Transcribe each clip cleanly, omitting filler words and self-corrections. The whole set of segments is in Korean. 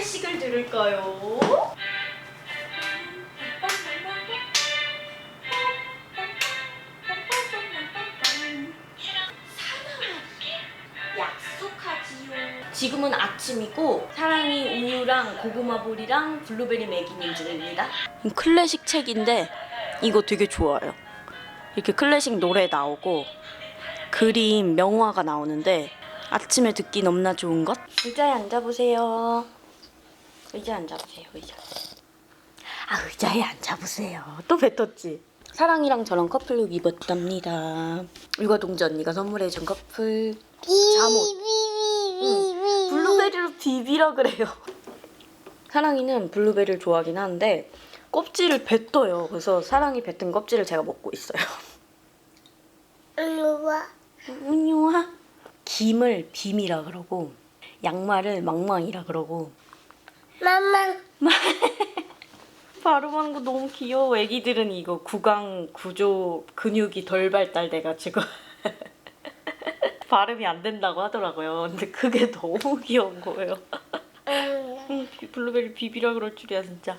클래식을 들을까요? 지금은 아침이고 사랑이 우유랑 고구마볼이랑 블루베리 먹이는 중입니다. 클래식 책인데 이거 되게 좋아요. 이렇게 클래식 노래 나오고 그림, 명화가 나오는데 아침에 듣기 너무나 좋은 것? 의자에 앉아보세요. 의자에 앉아보세요. 의자에 앉아보세요. 또 뱉었지? 사랑이랑 저랑 커플룩 입었답니다. 육아동자 언니가 선물해준 커플 잠옷. 블루베리로 비비라 그래요. 사랑이는 블루베리를 좋아하긴 하는데 껍질을 뱉어요. 그래서 사랑이 뱉은 껍질을 제가 먹고 있어요. 은유아. 김을 빔이라 그러고 양말을 망망이라 그러고 망망. 발음하는 거 너무 귀여워. 애기들은 이거 구강 구조 근육이 덜 발달돼가지고 발음이 안 된다고 하더라고요. 근데 그게 너무 귀여운 거예요. 블루베리 비비라 그럴 줄이야 진짜.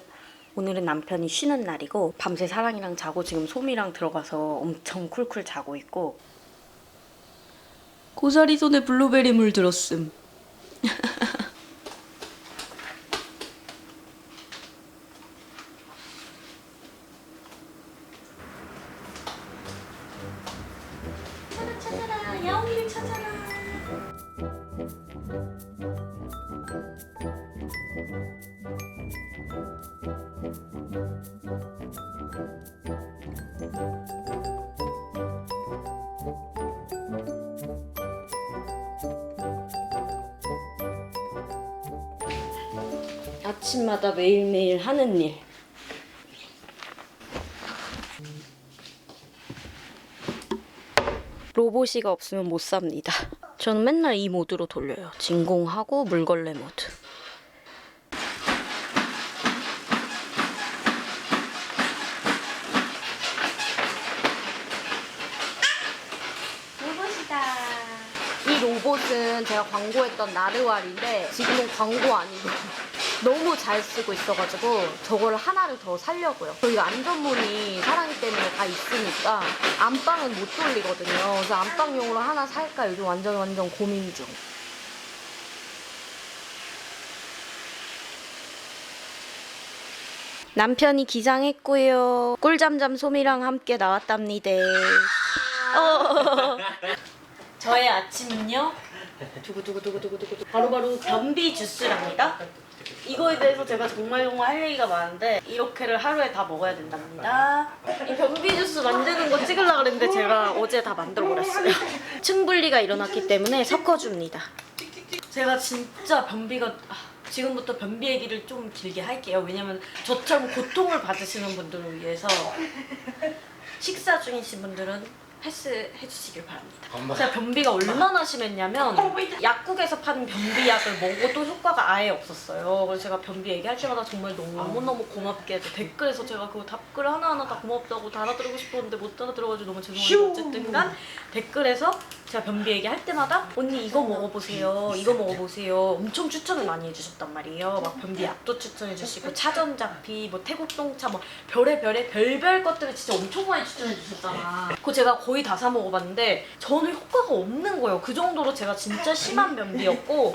오늘은 남편이 쉬는 날이고 밤새 사랑이랑 자고 지금 소미랑 들어가서 엄청 쿨쿨 자고 있고 고사리 손에 블루베리 물 들었음. 찾아라 야옹이를 찾아라. 아침마다 매일매일 하는 일. 로봇이가 없으면 못 삽니다. 저는 맨날 이 모드로 돌려요. 진공하고 물걸레 모드. 로봇이다. 이 로봇은 제가 광고했던 나르왈인데 지금은 광고 아니고 너무 잘 쓰고 있어가지고 저거를 하나를 더 사려고요. 저희 안전문이 사랑이 때문에 다 있으니까 안방은 못 돌리거든요. 그래서 안방용으로 하나 살까 요즘 완전 고민 중. 남편이 기상했고요. 꿀잠잠 소미랑 함께 나왔답니다. 저의 아침은요. 두구두구두구두구두구 바로바로 변비 주스랍니다. 이거에 대해서 제가 정말 할 얘기가 많은데 이렇게를 하루에 다 먹어야 된답니다. 이 변비 주스 만드는 거 찍으려고 그랬는데 제가 어제 다 만들어 버렸어요. 층분리가 일어났기 때문에 섞어줍니다. 제가 진짜 변비가 지금부터 변비 얘기를 좀 길게 할게요. 왜냐면 저처럼 고통을 받으시는 분들을 위해서 식사 중이신 분들은 패스해 주시길 바랍니다. 제가 변비가 얼마나 심했냐면 약국에서 파는 변비약을 먹어도 효과가 아예 없었어요. 그래서 제가 변비 얘기할 때마다 정말 너무너무 고맙게 댓글에서 제가 그 답글 하나하나 다 고맙다고 달아드리고 싶었는데 못 달아들어가지고 너무 죄송한데 어쨌든 간 댓글에서 제가 변비 얘기할 때마다 언니 이거 먹어보세요. 이거 먹어보세요. 엄청 추천을 많이 해주셨단 말이에요. 막 변비 약도 추천해주시고 차전자피, 뭐 태국동차, 뭐 별별 것들을 진짜 엄청 많이 추천해주셨잖아. 그거 제가 거의 다 사 먹어봤는데 저는 효과가 없는 거예요. 그 정도로 제가 진짜 심한 변비였고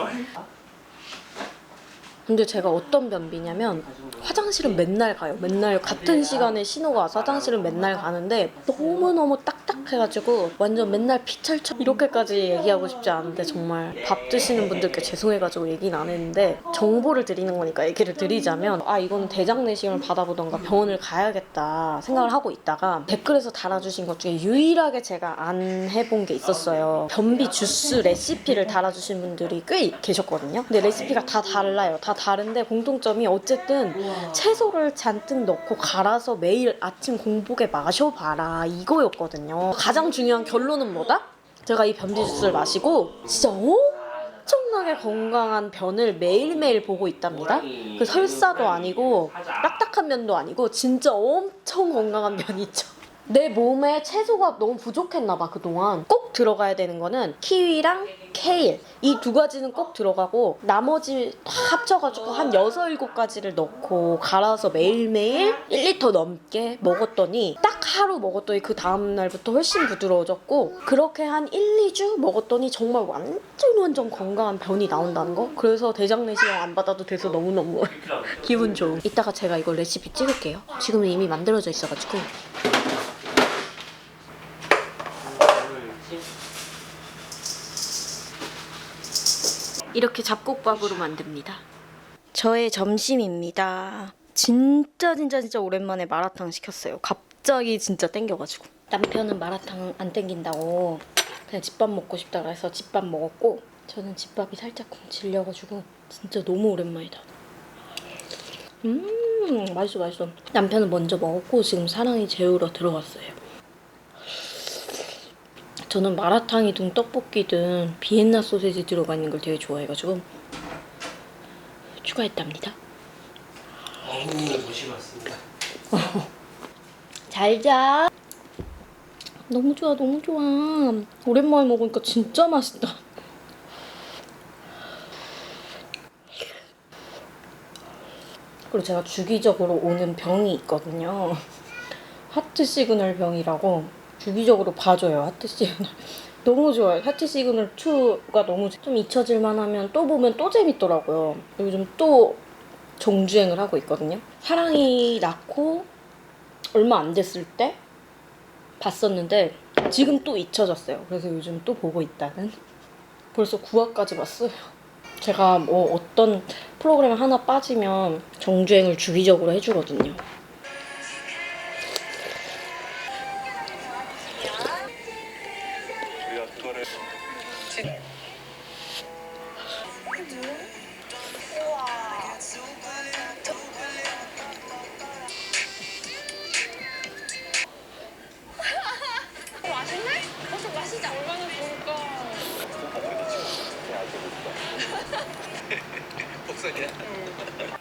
근데 제가 어떤 변비냐면 화장실은 맨날 가요. 맨날 같은 시간에 신호가 와서 화장실은 맨날 가는데 너무너무 딱딱해가지고 완전 맨날 피철철 이렇게까지 얘기하고 싶지 않은데 정말 밥 드시는 분들께 죄송해가지고 얘기는 안 했는데 정보를 드리는 거니까 얘기를 드리자면 이거는 대장 내시경을 받아보던가 병원을 가야겠다 생각을 하고 있다가 댓글에서 달아주신 것 중에 유일하게 제가 안 해본 게 있었어요. 변비 주스 레시피를 달아주신 분들이 꽤 계셨거든요. 근데 레시피가 다 달라요. 다 다른데 공통점이 어쨌든 채소를 잔뜩 넣고 갈아서 매일 아침 공복에 마셔봐라 이거였거든요. 가장 중요한 결론은 뭐다? 제가 이 변비 주스를 마시고 진짜 엄청나게 건강한 변을 매일매일 보고 있답니다. 그 설사도 아니고 딱딱한 변도 아니고 진짜 엄청 건강한 변이죠. 내 몸에 채소가 너무 부족했나 봐 그동안. 꼭 들어가야 되는 거는 키위랑 케일 이 두 가지는 꼭 들어가고 나머지 다 합쳐가지고 한 6, 7가지를 넣고 갈아서 매일매일 1리터 넘게 먹었더니 딱 하루 먹었더니 그 다음날부터 훨씬 부드러워졌고 그렇게 한 1, 2주 먹었더니 정말 완전 건강한 변이 나온다는 거. 그래서 대장 내시경 안 받아도 돼서 너무너무 기분 좋음. 이따가 제가 이거 레시피 찍을게요. 지금은 이미 만들어져 있어가지고. 이렇게 잡곡밥으로 만듭니다. 저의 점심입니다. 진짜 오랜만에 마라탕 시켰어요. 갑자기 진짜 땡겨가지고. 남편은 마라탕 안 땡긴다고 그냥 집밥 먹고 싶다 그래서 집밥 먹었고 저는 집밥이 살짝 질려가지고 진짜 너무 오랜만이다. 맛있어. 남편은 먼저 먹었고 지금 사랑이 재우러 들어갔어요. 저는 마라탕이든 떡볶이든 비엔나 소세지 들어가 있는 걸 되게 좋아해가지고 추가했답니다. 어머님을 모시고 왔습니다. 잘 자. 너무 좋아. 오랜만에 먹으니까 진짜 맛있다. 그리고 제가 주기적으로 오는 병이 있거든요. 하트 시그널 병이라고 주기적으로 봐줘요. 하트 시그널 너무 좋아요. 하트 시그널 2가 너무 좀 잊혀질만 하면 또 보면 또 재밌더라고요. 요즘 또 정주행을 하고 있거든요. 사랑이 낳고 얼마 안 됐을 때 봤었는데 지금 또 잊혀졌어요. 그래서 요즘 또 보고 있다는. 벌써 9화까지 봤어요. 제가 뭐 어떤 프로그램 하나 빠지면 정주행을 주기적으로 해주거든요.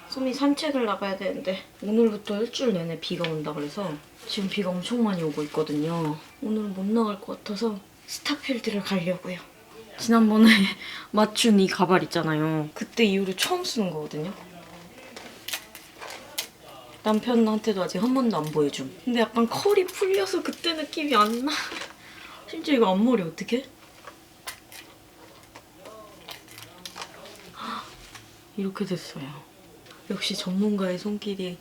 소미 산책을 나가야 되는데 오늘부터 일주일 내내 비가 온다 그래서 지금 비가 엄청 많이 오고 있거든요. 오늘은 못 나갈 것 같아서 스타필드를 가려고요. 지난번에 맞춘 이 가발 있잖아요. 그때 이후로 처음 쓰는 거거든요. 남편한테도 아직 한 번도 안 보여줌. 근데 약간 컬이 풀려서 그때 느낌이 안 나. 심지어 이거 앞머리 어떡해? 이렇게 됐어요. 역시 전문가의 손길이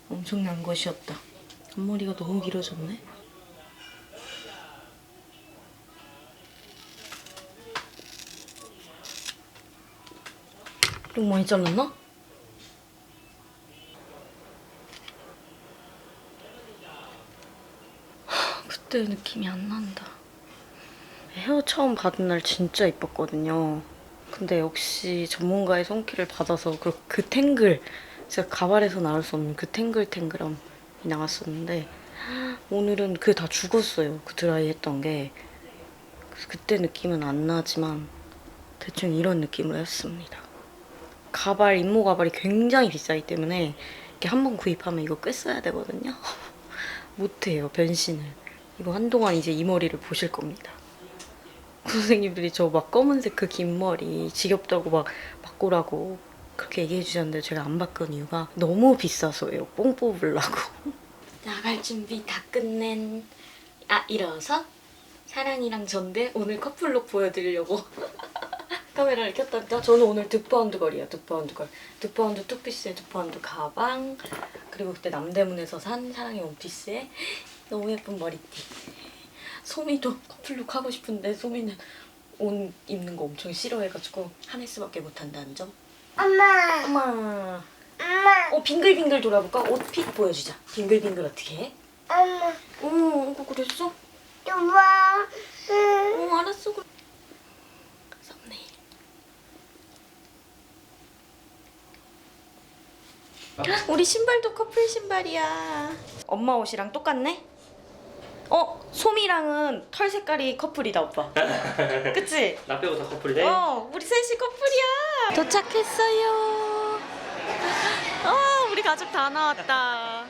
엄청난 것이었다. 앞머리가 너무 길어졌네. 너무 많이 잘랐나? 그때 느낌이 안 난다. 헤어 처음 받은 날 진짜 이뻤거든요. 근데 역시 전문가의 손길을 받아서 그 탱글, 제가 가발에서 나올 수 없는 그 탱글탱글함이 나왔었는데 오늘은 그게 다 죽었어요. 그 드라이 했던 게. 그래서 그때 느낌은 안 나지만 대충 이런 느낌으로 했습니다. 가발, 인모 가발이 굉장히 비싸기 때문에 이렇게 한번 구입하면 이거 꽤 써야 되거든요. 못해요, 변신을. 이거 한동안 이제 이 머리를 보실 겁니다. 선생님들이 저 막 검은색 그 긴 머리 지겹다고 막 바꾸라고 그렇게 얘기해 주셨는데 제가 안 바꾼 이유가 너무 비싸서예요. 뽕 뽑으려고. 나갈 준비 다 끝낸. 일어서 사랑이랑 전데 오늘 커플룩 보여드리려고 카메라를 켰답니다. 저는 오늘 2파운드 걸이에요. 2파운드 걸. 2파운드 투피스에 2파운드 가방, 그리고 그때 남대문에서 산 사랑의 원피스에 너무 예쁜 머리띠. 소미도 커플룩 하고 싶은데 소미는 옷 입는 거 엄청 싫어해가지고 하네스밖에 못한다는 점. 엄마. 빙글빙글 돌아볼까? 옷핏 보여주자. 빙글빙글 어떻게 해? 이거 그랬어? 알았어. 썸네일. 우리 신발도 커플 신발이야. 엄마 옷이랑 똑같네? 소미랑은 털 색깔이 커플이다, 오빠. 그치? 나 빼고 다 커플이네. 우리 셋이 커플이야. 도착했어요. 우리 가족 다 나왔다.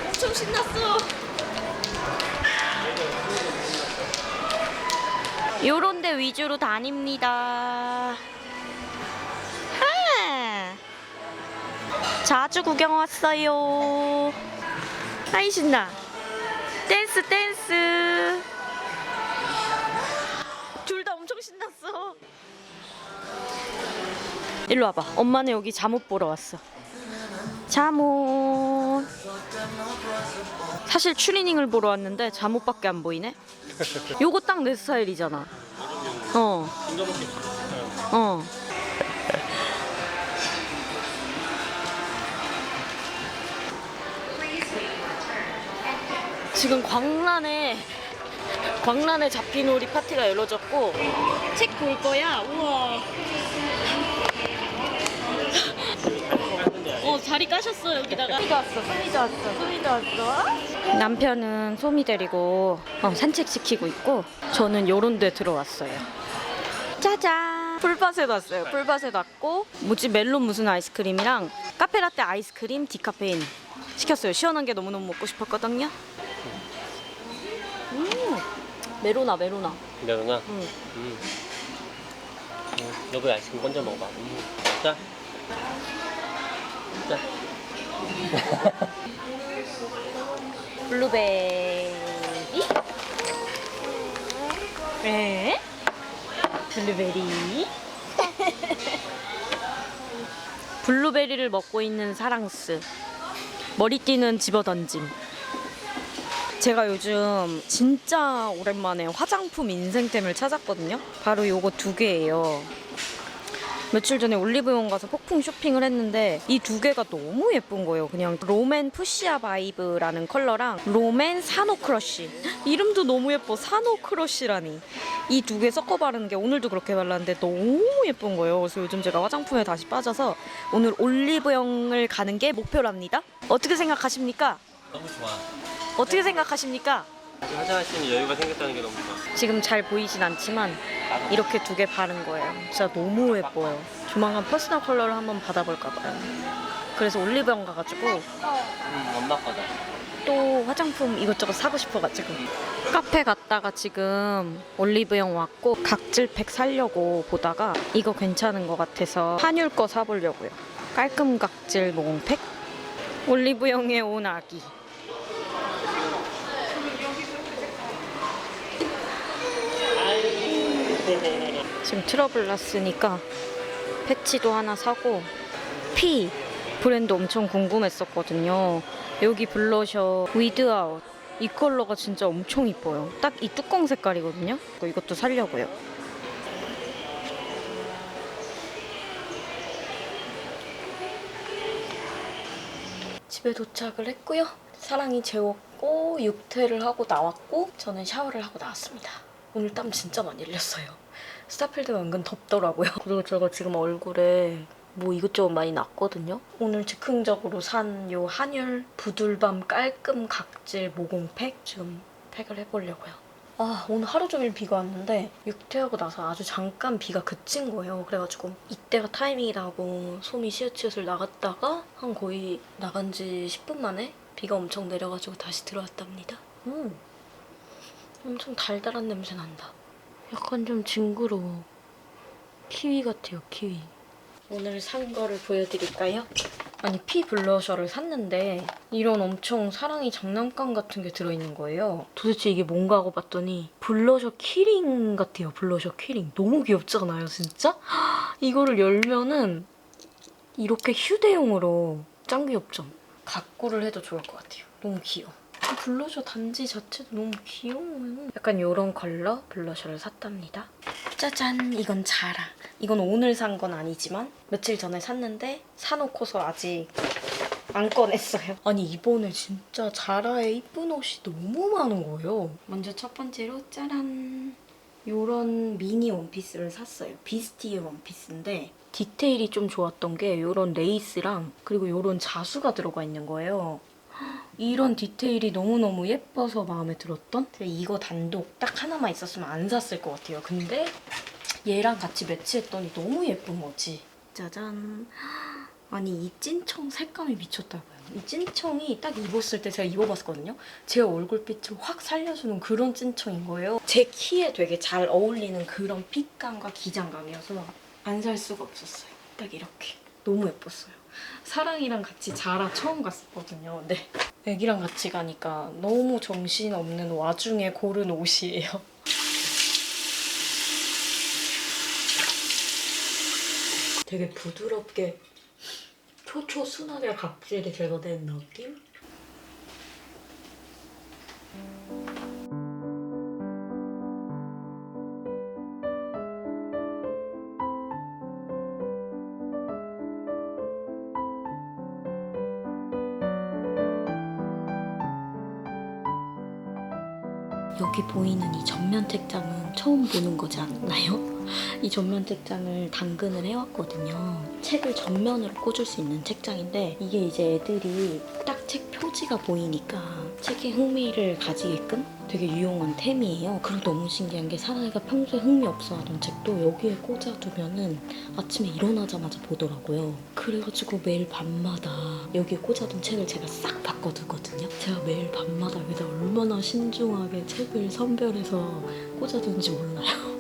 엄청 신났어. 요런 데 위주로 다닙니다. 자주 구경 왔어요. 아이 신나. 댄스 댄스. 둘 다 엄청 신났어. 일로 와봐. 엄마는 여기 잠옷 보러 왔어. 잠옷. 사실 추리닝을 보러 왔는데 잠옷밖에 안 보이네. 요거 딱 내 스타일이잖아. 어. 지금 광란에 잡기놀이 파티가 열어졌고 책 볼 거야. 우와. 자리 까셨어 여기다가. 소미도 왔어. 남편은 소미 데리고 산책시키고 있고 저는 요런 데 들어왔어요. 짜잔. 풀밭에 왔어요. 풀밭에 왔고 멜론 무슨 아이스크림이랑 카페라떼 아이스크림 디카페인 시켰어요. 시원한 게 너무너무 먹고 싶었거든요. 메로나. 메로나? 응. 여기 아이스크림 먼저 먹어봐. 자. 블루베리? 에? 블루베리? 블루베리를 먹고 있는 사랑스. 머리띠는 집어던짐. 제가 요즘 진짜 오랜만에 화장품 인생템을 찾았거든요. 바로 요거 2개예요. 며칠 전에 올리브영 가서 폭풍 쇼핑을 했는데 이 2개가 너무 예쁜 거예요. 그냥 롬앤 푸시아 바이브라는 컬러랑 롬앤 사노 크러쉬. 이름도 너무 예뻐. 사노 크러쉬라니. 이 2개 섞어 바르는 게 오늘도 그렇게 발랐는데 너무 예쁜 거예요. 그래서 요즘 제가 화장품에 다시 빠져서 오늘 올리브영을 가는 게 목표랍니다. 어떻게 생각하십니까? 너무 좋아. 어떻게 생각하십니까? 화장할 수 있는 여유가 생겼다는 게 너무 좋아. 지금 잘 보이진 않지만 이렇게 2개 바른 거예요. 진짜 너무 예뻐요. 조만간 퍼스널 컬러를 한번 받아볼까 봐요. 그래서 올리브영 가가지고 엄마 거다. 또 화장품 이것저것 사고 싶어가지고 카페 갔다가 지금 올리브영 왔고 각질팩 사려고 보다가 이거 괜찮은 것 같아서 한율 거 사보려고요. 깔끔 각질 모공팩. 올리브영에 온 아기. 지금 트러블 났으니까 패치도 하나 사고 피 브랜드 엄청 궁금했었거든요. 여기 블러셔 위드아웃 이 컬러가 진짜 엄청 이뻐요. 딱 이 뚜껑 색깔이거든요. 이것도 사려고요. 집에 도착을 했고요. 사랑이 재웠고 육퇴를 하고 나왔고 저는 샤워를 하고 나왔습니다. 오늘 땀 진짜 많이 흘렸어요. 스타필드가 은근 덥더라고요. 그리고 제가 지금 얼굴에 뭐 이것저것 많이 났거든요. 오늘 즉흥적으로 산 요 한율 부들밤 깔끔 각질 모공팩 지금 팩을 해보려고요. 오늘 하루 종일 비가 왔는데 육퇴하고 나서 아주 잠깐 비가 그친 거예요. 그래가지고 이때가 타이밍이다 하고 소미 시읒시읒을 나갔다가 한 거의 나간 지 10분 만에 비가 엄청 내려가지고 다시 들어왔답니다. 엄청 달달한 냄새 난다. 약간 좀 징그러워. 키위 같아요, 키위. 오늘 산 거를 보여드릴까요? 아니, 피 블러셔를 샀는데 이런 엄청 사랑이 장난감 같은 게 들어있는 거예요. 도대체 이게 뭔가 하고 봤더니 블러셔 키링 같아요, 블러셔 키링. 너무 귀엽잖아요, 진짜? 이거를 열면은 이렇게 휴대용으로 짱 귀엽죠? 각고를 해도 좋을 것 같아요. 너무 귀여워. 블러셔 단지 자체도 너무 귀여워요. 약간 이런 컬러 블러셔를 샀답니다. 짜잔! 이건 자라. 이건 오늘 산 건 아니지만 며칠 전에 샀는데 사놓고서 아직 안 꺼냈어요. 아니 이번에 진짜 자라에 이쁜 옷이 너무 많은 거예요. 먼저 첫 번째로 짜란! 이런 미니 원피스를 샀어요. 비스티의 원피스인데 디테일이 좀 좋았던 게 이런 레이스랑 그리고 이런 자수가 들어가 있는 거예요. 이런 디테일이 너무너무 예뻐서 마음에 들었던? 이거 단독 딱 하나만 있었으면 안 샀을 것 같아요. 근데 얘랑 같이 매치했더니 너무 예쁜 거지. 짜잔. 아니 이 찐청 색감이 미쳤다고요. 이 찐청이 딱 입었을 때 제가 입어봤거든요. 제 얼굴빛을 확 살려주는 그런 찐청인 거예요. 제 키에 되게 잘 어울리는 그런 핏감과 기장감이어서 안 살 수가 없었어요. 딱 이렇게. 너무 예뻤어요. 사랑이랑 같이 자라 처음 갔었거든요. 네. 애기랑 같이 가니까 너무 정신없는 와중에 고른 옷이에요. 되게 부드럽게 초초순하게 각질이 제거된 느낌? 여기 보이는 이 전면 책장은 처음 보는 거지 않나요? 이 전면 책장을 당근을 해왔거든요. 책을 전면으로 꽂을 수 있는 책장인데 이게 이제 애들이 딱 책 표지가 보이니까 책에 흥미를 가지게끔 되게 유용한 템이에요. 그리고 너무 신기한 게 사랑이가 평소에 흥미 없어 하던 책도 여기에 꽂아두면은 아침에 일어나자마자 보더라고요. 그래가지고 매일 밤마다 여기에 꽂아둔 책을 제가 싹 바꿔두거든요. 제가 매일 밤마다 여기다 얼마나 신중하게 책을 선별해서 꽂아두는지 몰라요.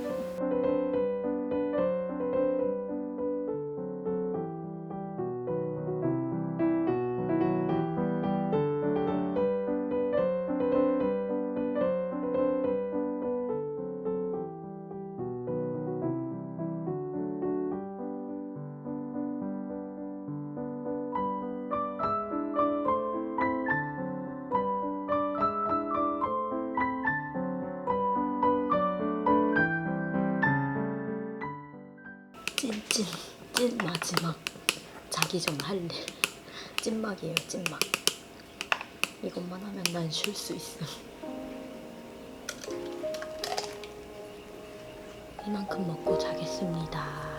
찐 마지막 자기 전 할 일. 찐막이에요, 찐막. 이것만 하면 난 쉴 수 있음. 이만큼 먹고 자겠습니다.